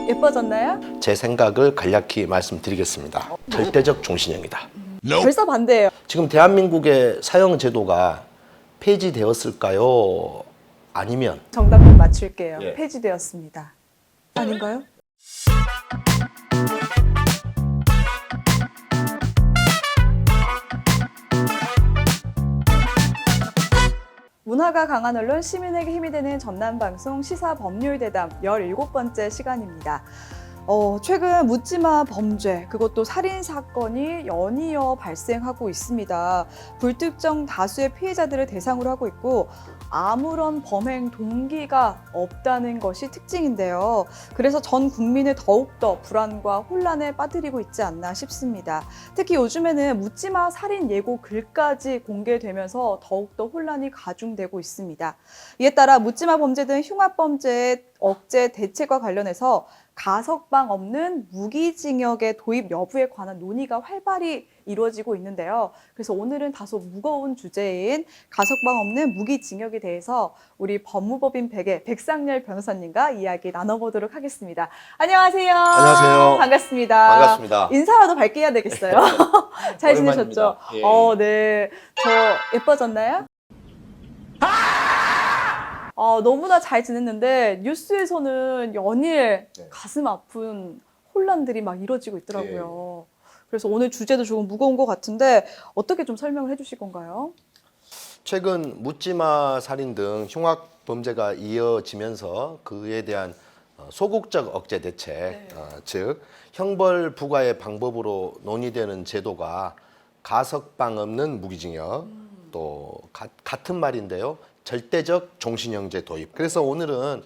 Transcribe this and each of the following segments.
예뻐졌나요? 제 생각을 간략히 말씀드리겠습니다. 절대적 종신형이다. 벌써 반대예요. 지금 대한민국의 사형 제도가 폐지되었을까요? 아니면 정답을 맞출게요. 예. 폐지되었습니다. 아닌가요? 문화가 강한 언론, 시민에게 힘이 되는 전남방송 시사법률대담 17번째 시간입니다. 최근 묻지마 범죄, 그것도 살인사건이 연이어 발생하고 있습니다. 불특정 다수의 피해자들을 대상으로 하고 있고 아무런 범행 동기가 없다는 것이 특징인데요. 그래서 전 국민을 더욱더 불안과 혼란에 빠뜨리고 있지 않나 싶습니다. 특히 요즘에는 묻지마 살인 예고 글까지 공개되면서 더욱더 혼란이 가중되고 있습니다. 이에 따라 묻지마 범죄 등 흉악범죄의 억제 대책과 관련해서 가석방 없는 무기징역의 도입 여부에 관한 논의가 활발히 이루어지고 있는데요. 그래서 오늘은 다소 무거운 주제인 가석방 없는 무기징역에 대해서 우리 법무법인 백상열 변호사님과 이야기 나눠보도록 하겠습니다. 안녕하세요. 안녕하세요. 반갑습니다. 반갑습니다. 인사라도 밝게 해야 되겠어요. 잘 지내셨죠? 예. 네. 저 예뻐졌나요? 너무나 잘 지냈는데 뉴스에서는 연일 가슴 아픈 혼란들이 막 이뤄지고 있더라고요. 그래서 오늘 주제도 조금 무거운 것 같은데 어떻게 좀 설명을 해주실 건가요? 최근 묻지마 살인 등 흉악 범죄가 이어지면서 그에 대한 소극적 억제 대책, 즉 형벌 부과의 방법으로 논의되는 제도가 가석방 없는 무기징역, 또 같은 말인데요. 절대적 종신형제 도입. 그래서 오늘은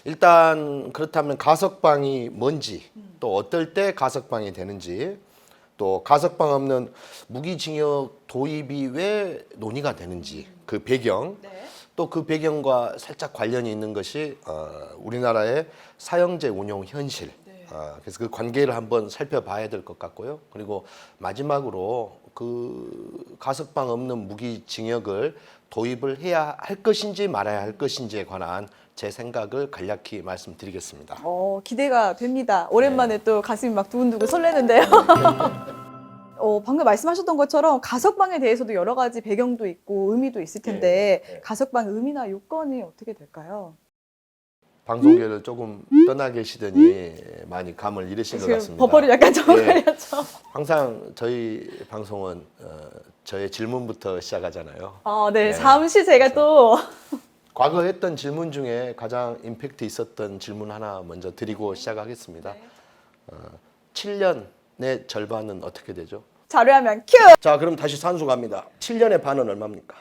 일단 그렇다면 가석방이 뭔지, 또 어떨 때 가석방이 되는지, 또 가석방 없는 무기징역 도입이 왜 논의가 되는지 그 배경, 또 그 배경과 살짝 관련이 있는 것이 우리나라의 사형제 운용 현실. 그래서 그 관계를 한번 살펴봐야 될 것 같고요. 그리고 마지막으로 그 가석방 없는 무기징역을 도입을 해야 할 것인지 말아야 할 것인지에 관한 제 생각을 간략히 말씀드리겠습니다. 기대가 됩니다. 오랜만에 또 가슴이 막 두근두근 설레는데요. 방금 말씀하셨던 것처럼 가석방에 대해서도 여러 가지 배경도 있고 의미도 있을 텐데 가석방 의미나 요건이 어떻게 될까요? 방송계를 조금 떠나 계시더니 많이 감을 잃으신 것 같습니다. 버퍼를 약간 정갈렸죠. 항상 저희 방송은 저의 질문부터 시작하잖아요. 네. 잠시 제가 또 과거 했던 질문 중에 가장 임팩트 있었던 질문 하나 먼저 드리고 시작하겠습니다. 7년의 절반은 어떻게 되죠? 자료화면 큐! 자, 그럼 다시 산수 갑니다. 7년의 반은 얼마입니까?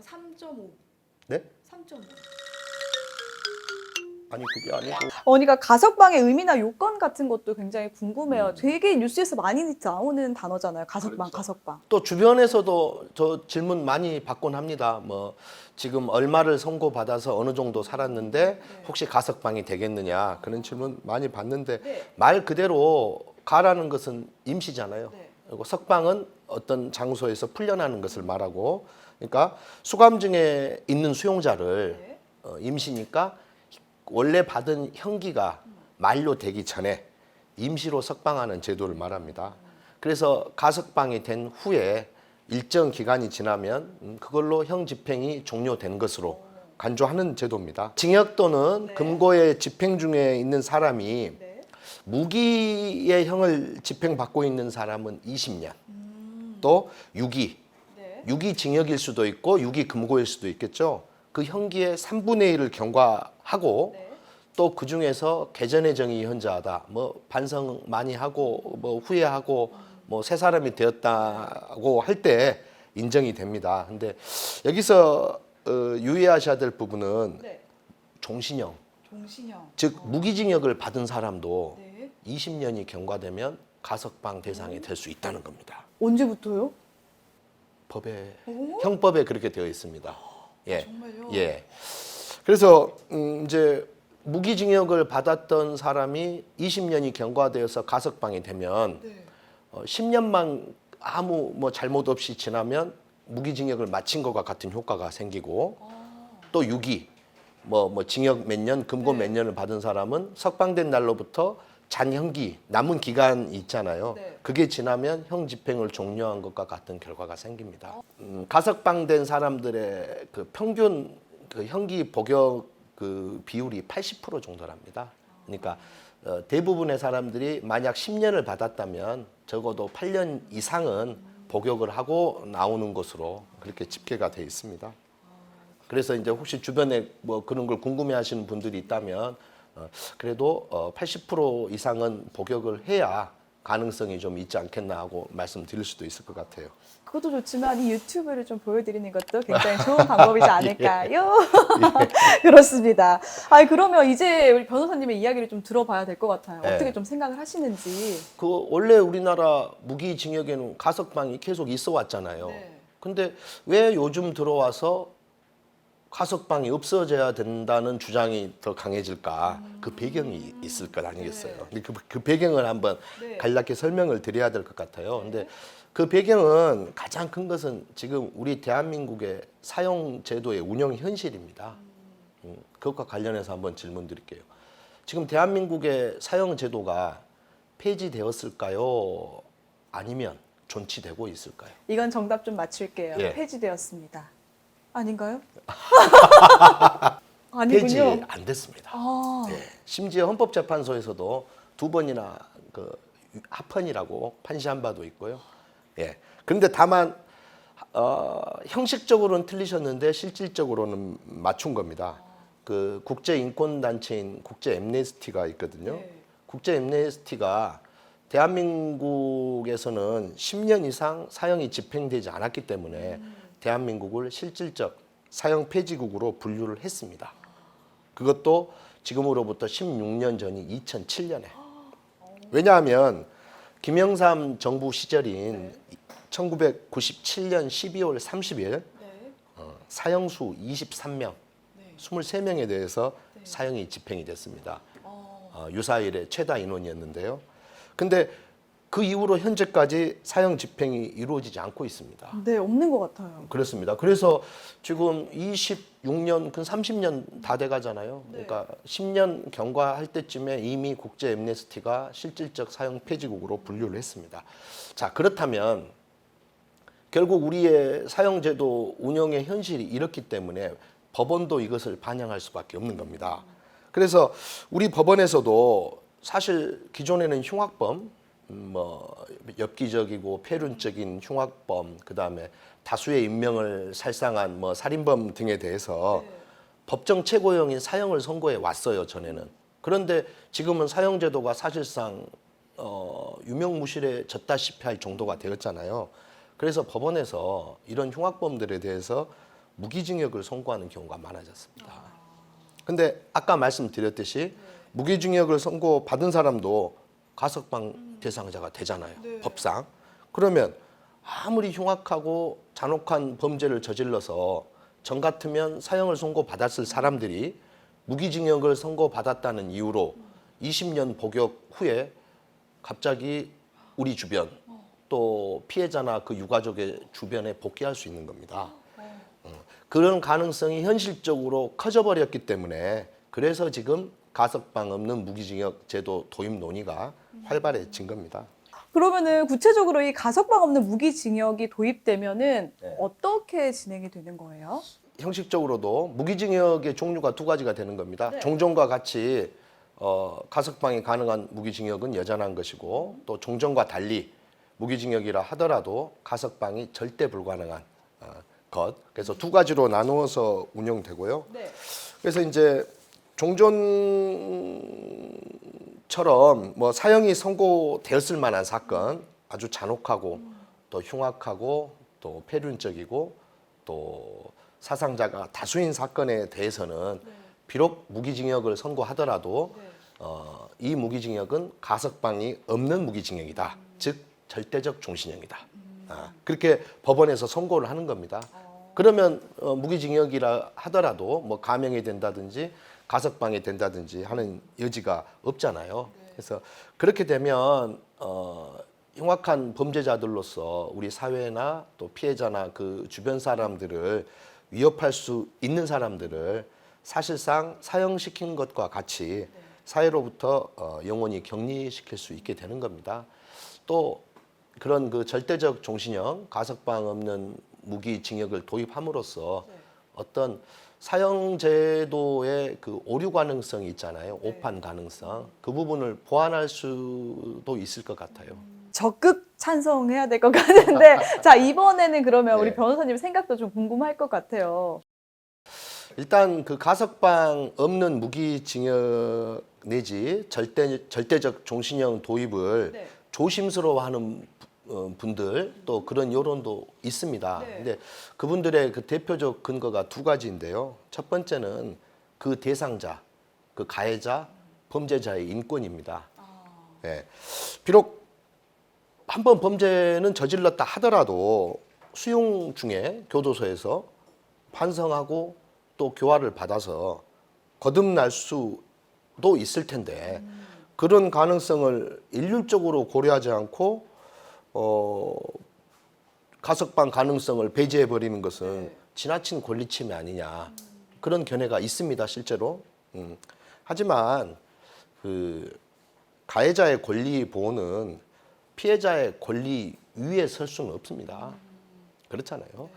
3.5. 네? 3.5. 아니 그게 아니고 그러니까 가석방의 의미나 요건 같은 것도 굉장히 궁금해요. 되게 뉴스에서 많이 나오는 단어잖아요. 가석방, 가석방. 또 주변에서도 저 질문 많이 받곤 합니다. 뭐 지금 얼마를 선고받아서 어느 정도 살았는데 혹시 가석방이 되겠느냐 그런 질문 많이 받는데 말 그대로 가라는 것은 임시잖아요. 그리고 석방은 어떤 장소에서 풀려나는 것을 말하고, 그러니까 수감중에 있는 수용자를 임시니까 원래 받은 형기가 만료되기 전에 임시로 석방하는 제도를 말합니다. 그래서 가석방이 된 후에 일정 기간이 지나면 그걸로 형 집행이 종료된 것으로 간주하는 제도입니다. 징역 또는 금고의 집행 중에 있는 사람이 무기의 형을 집행받고 있는 사람은 20년, 또 유기 징역일 수도 있고 유기 금고일 수도 있겠죠. 그 형기의 3분의 1을 경과하고 또 그 중에서 개전의 정이 현저하다, 뭐 반성 많이 하고 뭐 후회하고 뭐 새 사람이 되었다고 할 때 인정이 됩니다. 근데 여기서 유의하셔야 될 부분은 종신형, 즉 무기징역을 받은 사람도 20년이 경과되면 가석방 대상이 될 수 있다는 겁니다. 언제부터요? 법에, 형법에 그렇게 되어 있습니다. 정말요? 그래서 이제 무기징역을 받았던 사람이 20년이 경과되어서 가석방이 되면 10년만 아무 뭐 잘못 없이 지나면 무기징역을 마친 것과 같은 효과가 생기고 또 뭐 징역 몇 년, 금고 몇 년을 받은 사람은 석방된 날로부터 잔형기 남은 기간이 있잖아요. 그게 지나면 형 집행을 종료한 것과 같은 결과가 생깁니다. 가석방된 사람들의 그 평균 그 형기 복역 그 비율이 80% 정도랍니다. 그러니까 대부분의 사람들이 만약 10년을 받았다면 적어도 8년 이상은 복역을 하고 나오는 것으로 그렇게 집계가 돼 있습니다. 그래서 이제 혹시 주변에 뭐 그런 걸 궁금해하시는 분들이 있다면 그래도 80% 이상은 복역을 해야 가능성이 좀 있지 않겠나 하고 말씀드릴 수도 있을 것 같아요. 그것도 좋지만 이 유튜브를 좀 보여드리는 것도 굉장히 좋은 방법이지 않을까요? 그렇습니다. 그러면 이제 우리 변호사님의 이야기를 좀 들어봐야 될 것 같아요. 네. 어떻게 좀 생각을 하시는지. 그 원래 우리나라 무기징역에는 가석방이 계속 있어 왔잖아요. 근데 왜 요즘 들어와서 가석방이 없어져야 된다는 주장이 더 강해질까? 그 배경이 있을 것 아니겠어요? 근데 그 배경을 한번 간략히 설명을 드려야 될 것 같아요. 근데 그 배경은 가장 큰 것은 지금 우리 대한민국의 사형 제도의 운영 현실입니다. 그것과 관련해서 한번 질문 드릴게요. 지금 대한민국의 사형 제도가 폐지되었을까요? 아니면 존치되고 있을까요? 이건 정답 좀 맞출게요. 예. 폐지되었습니다. 아닌가요? 폐지 아니군요. 안 됐습니다. 아, 예. 심지어 헌법재판소에서도 2번이나 그 합헌이라고 판시한 바도 있고요. 예. 그런데 다만 형식적으로는 틀리셨는데 실질적으로는 맞춘 겁니다. 그 국제 인권 단체인 국제 엠네스티가 있거든요. 국제 엠네스티가 대한민국에서는 10년 이상 사형이 집행되지 않았기 때문에 대한민국을 실질적 사형 폐지국으로 분류를 했습니다. 그것도 지금으로부터 16년 전이 2007년에. 왜냐하면 김영삼 정부 시절인 1997년 12월 30일 사형수 23명, 23명에 대해서 사형이 집행이 됐습니다. 유사일의 최다 인원이었는데요. 근데 그 이후로 현재까지 사형 집행이 이루어지지 않고 있습니다. 네, 없는 것 같아요. 그렇습니다. 그래서 지금 26년, 근 30년 다 돼가잖아요. 그러니까 10년 경과할 때쯤에 이미 국제 엠네스티가 실질적 사형 폐지국으로 분류를 했습니다. 자, 그렇다면 결국 우리의 사형제도 운영의 현실이 이렇기 때문에 법원도 이것을 반영할 수밖에 없는 겁니다. 그래서 우리 법원에서도 사실 기존에는 흉악범, 뭐 엽기적이고 폐륜적인 흉악범, 그다음에 다수의 인명을 살상한 뭐 살인범 등에 대해서 법정 최고형인 사형을 선고해 왔어요, 전에는. 그런데 지금은 사형제도가 사실상 유명무실해졌다시피 할 정도가 되었잖아요. 그래서 법원에서 이런 흉악범들에 대해서 무기징역을 선고하는 경우가 많아졌습니다. 근데 아까 말씀드렸듯이 무기징역을 선고받은 사람도 가석방 대상자가 되잖아요. 법상. 그러면 아무리 흉악하고 잔혹한 범죄를 저질러서 전 같으면 사형을 선고받았을 사람들이 무기징역을 선고받았다는 이유로 20년 복역 후에 갑자기 우리 주변 또 피해자나 그 유가족의 주변에 복귀할 수 있는 겁니다. 그런 가능성이 현실적으로 커져버렸기 때문에 그래서 지금 가석방 없는 무기징역 제도 도입 논의가 활발해진 겁니다. 그러면은 구체적으로 이 가석방 없는 무기징역이 도입되면은 어떻게 진행이 되는 거예요? 형식적으로도 무기징역의 종류가 두 가지가 되는 겁니다. 종전과 같이 가석방이 가능한 무기징역은 여전한 것이고 또 종전과 달리 무기징역이라 하더라도 가석방이 절대 불가능한 것. 그래서 두 가지로 나누어서 운영되고요. 그래서 이제 종전처럼 뭐 사형이 선고되었을 만한 사건, 아주 잔혹하고 또 흉악하고 또 폐륜적이고 또 사상자가 다수인 사건에 대해서는 비록 무기징역을 선고하더라도 이 무기징역은 가석방이 없는 무기징역이다. 즉 절대적 종신형이다. 그렇게 법원에서 선고를 하는 겁니다. 그러면 무기징역이라 하더라도 뭐 감형이 된다든지 가석방이 된다든지 하는 여지가 없잖아요. 그래서 그렇게 되면 흉악한 범죄자들로서 우리 사회나 또 피해자나 그 주변 사람들을 위협할 수 있는 사람들을 사실상 사형시킨 것과 같이 사회로부터 영원히 격리시킬 수 있게 되는 겁니다. 또 그런 그 절대적 종신형 가석방 없는 무기징역을 도입함으로써 어떤 사형제도의 그 오류 가능성이 있잖아요. 오판 가능성. 그 부분을 보완할 수도 있을 것 같아요. 적극 찬성해야 될 것 같은데 자 이번에는 그러면 우리 네. 변호사님 생각도 좀 궁금할 것 같아요. 일단 그 가석방 없는 무기징역 내지 절대적 종신형 도입을 조심스러워하는 분들 또 그런 여론도 있습니다. 근데 그분들의 그 대표적 근거가 두 가지인데요. 첫 번째는 그 대상자, 그 가해자, 범죄자의 인권입니다. 예. 비록 한번 범죄는 저질렀다 하더라도 수용 중에 교도소에서 반성하고 또 교화를 받아서 거듭날 수도 있을 텐데 그런 가능성을 일률적으로 고려하지 않고 가석방 가능성을 배제해 버리는 것은 지나친 권리침해 아니냐 그런 견해가 있습니다 실제로. 하지만 그 가해자의 권리 보호는 피해자의 권리 위에 설 수는 없습니다. 그렇잖아요.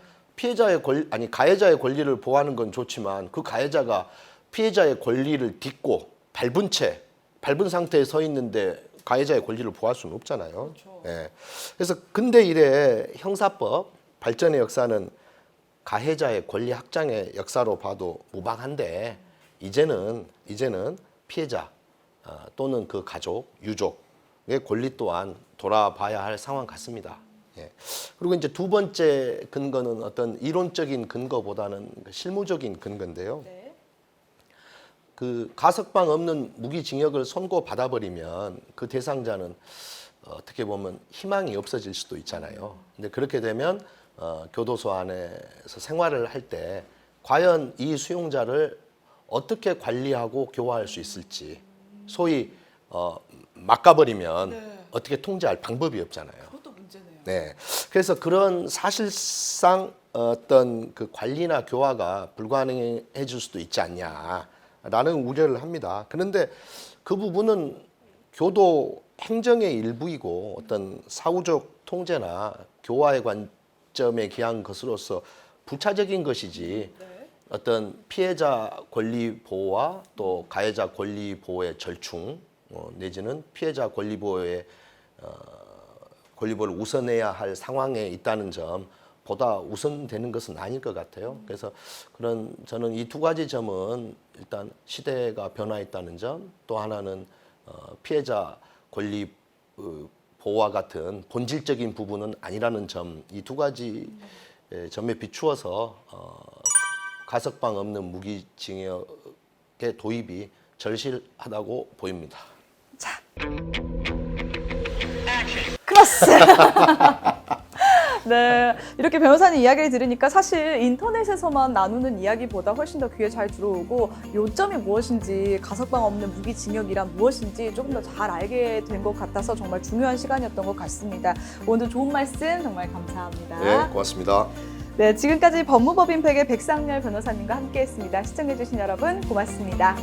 가해자의 권리를 보호하는 건 좋지만 그 가해자가 피해자의 권리를 딛고 밟은 상태에 서 있는데 가해자의 권리를 보호할 수는 없잖아요. 예. 그래서 근대 이래 형사법 발전의 역사는 가해자의 권리 확장의 역사로 봐도 무방한데 이제는 피해자 또는 그 가족, 유족의 권리 또한 돌아봐야 할 상황 같습니다. 예. 그리고 이제 두 번째 근거는 어떤 이론적인 근거보다는 실무적인 근거인데요. 그 가석방 없는 무기징역을 선고받아 버리면 그 대상자는 어떻게 보면 희망이 없어질 수도 있잖아요. 근데 그렇게 되면 교도소 안에서 생활을 할 때 과연 이 수용자를 어떻게 관리하고 교화할 수 있을지 소위 막아버리면 어떻게 통제할 방법이 없잖아요. 그것도 문제네요. 네, 그래서 그런 사실상 어떤 그 관리나 교화가 불가능해질 수도 있지 않냐라는 우려를 합니다. 그런데 그 부분은 교도 행정의 일부이고 어떤 사후적 통제나 교화의 관점에 기한 것으로서 부차적인 것이지 어떤 피해자 권리 보호와 또 가해자 권리 보호의 절충 내지는 피해자 권리 보호의 권리 보호를 우선해야 할 상황에 있다는 점 보다 우선되는 것은 아닐 것 같아요. 그래서 저는 이 두 가지 점은 일단 시대가 변화했다는 점, 또 하나는 피해자 권리 보호와 같은 본질적인 부분은 아니라는 점, 이 두 가지 점에 비추어서 가석방 없는 무기징역의 도입이 절실하다고 보입니다. 자, 크로스. 네, 이렇게 변호사님 이야기를 들으니까 사실 인터넷에서만 나누는 이야기보다 훨씬 더 귀에 잘 들어오고 요점이 무엇인지 가석방 없는 무기징역이란 무엇인지 조금 더 잘 알게 된 것 같아서 정말 중요한 시간이었던 것 같습니다. 오늘도 좋은 말씀 정말 감사합니다. 네, 고맙습니다. 네, 지금까지 법무법인 팩의 백상렬 변호사님과 함께했습니다. 시청해주신 여러분 고맙습니다.